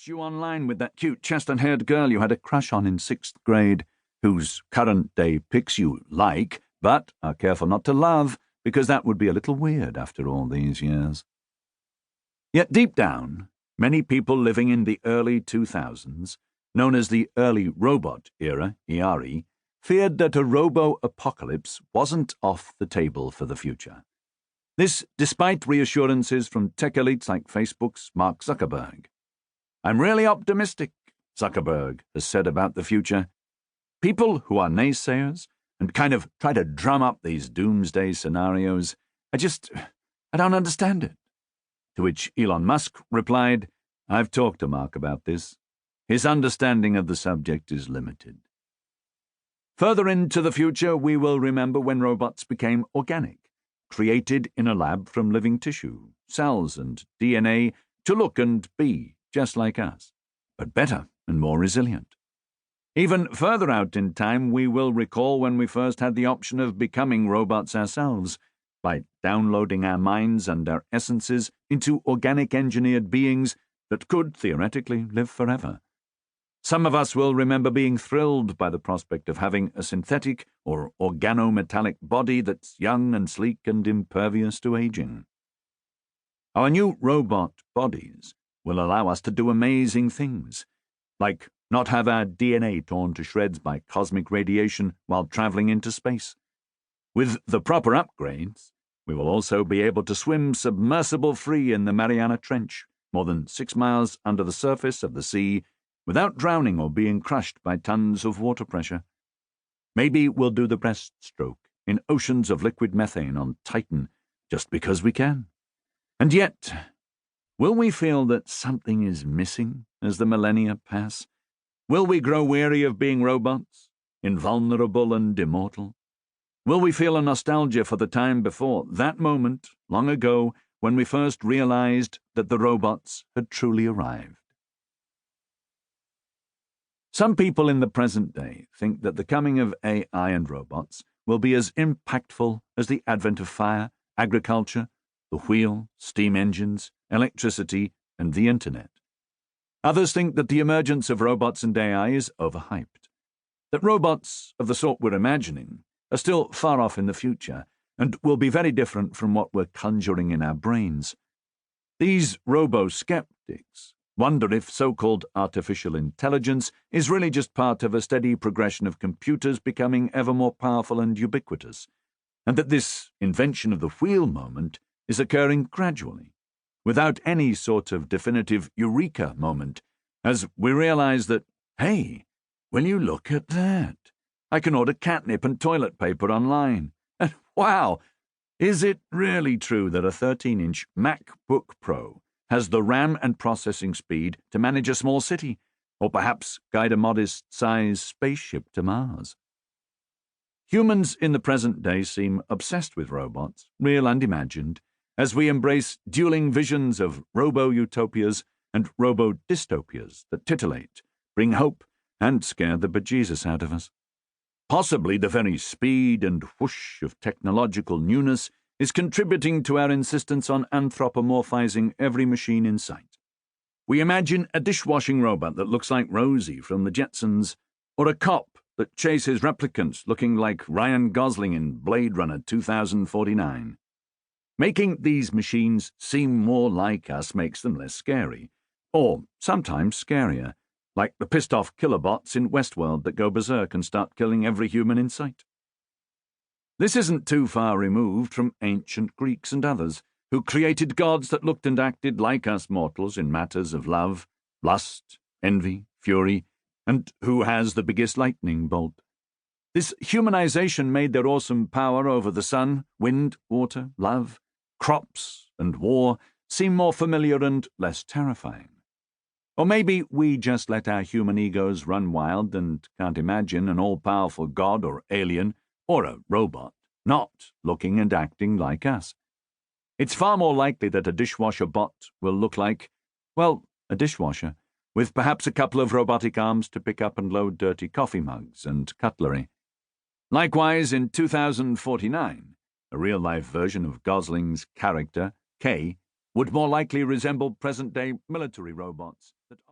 match you online with that cute chestnut-haired girl you had a crush on in 6th grade, whose current-day pics you like, but are careful not to love, because that would be a little weird after all these years. Yet deep down, many people living in the early 2000s, known as the early robot era, ERE, feared that a robo-apocalypse wasn't off the table for the future. This despite reassurances from tech elites like Facebook's Mark Zuckerberg. "I'm really optimistic," Zuckerberg has said about the future. People who are naysayers and kind of try to drum up these doomsday scenarios, I don't understand it. To which Elon Musk replied, "I've talked to Mark about this. His understanding of the subject is limited." Further into the future, we will remember when robots became organic, created in a lab from living tissue, cells and DNA to look and be just like us, but better and more resilient. Even further out in time, we will recall when we first had the option of becoming robots ourselves, by downloading our minds and our essences into organic engineered beings that could, theoretically, live forever. Some of us will remember being thrilled by the prospect of having a synthetic or organometallic body that's young and sleek and impervious to aging. Our new robot bodies will allow us to do amazing things, like not have our DNA torn to shreds by cosmic radiation while traveling into space. With the proper upgrades, we will also be able to swim submersible-free in the Mariana Trench, more than 6 miles under the surface of the sea, without drowning or being crushed by tons of water pressure. Maybe we'll do the breaststroke in oceans of liquid methane on Titan, just because we can. And yet, will we feel that something is missing as the millennia pass? Will we grow weary of being robots, invulnerable and immortal? Will we feel a nostalgia for the time before, that moment, long ago, when we first realized that the robots had truly arrived? Some people in the present day think that the coming of AI and robots will be as impactful as the advent of fire, agriculture, the wheel, steam engines, electricity, and the internet. Others think that the emergence of robots and AI is overhyped, that robots of the sort we're imagining are still far off in the future and will be very different from what we're conjuring in our brains. These robo-skeptics wonder if so-called artificial intelligence is really just part of a steady progression of computers becoming ever more powerful and ubiquitous, and that this invention of the wheel moment is occurring gradually, without any sort of definitive eureka moment, as we realize that, hey, will you look at that? I can order catnip and toilet paper online. And wow, is it really true that a 13-inch MacBook Pro has the RAM and processing speed to manage a small city, or perhaps guide a modest-sized spaceship to Mars? Humans in the present day seem obsessed with robots, real and imagined, as we embrace dueling visions of robo-utopias and robo-dystopias that titillate, bring hope, and scare the bejesus out of us. Possibly the very speed and whoosh of technological newness is contributing to our insistence on anthropomorphizing every machine in sight. We imagine a dishwashing robot that looks like Rosie from the Jetsons, or a cop that chases replicants looking like Ryan Gosling in Blade Runner 2049. Making these machines seem more like us makes them less scary, or sometimes scarier, like the pissed-off killer bots in Westworld that go berserk and start killing every human in sight. This isn't too far removed from ancient Greeks and others, who created gods that looked and acted like us mortals in matters of love, lust, envy, fury, and who has the biggest lightning bolt. This humanization made their awesome power over the sun, wind, water, love, crops, and war seem more familiar and less terrifying. Or maybe we just let our human egos run wild and can't imagine an all-powerful god or alien or a robot not looking and acting like us. It's far more likely that a dishwasher bot will look like, well, a dishwasher, with perhaps a couple of robotic arms to pick up and load dirty coffee mugs and cutlery. Likewise, in 2049, a real-life version of Gosling's character, Kay, would more likely resemble present-day military robots,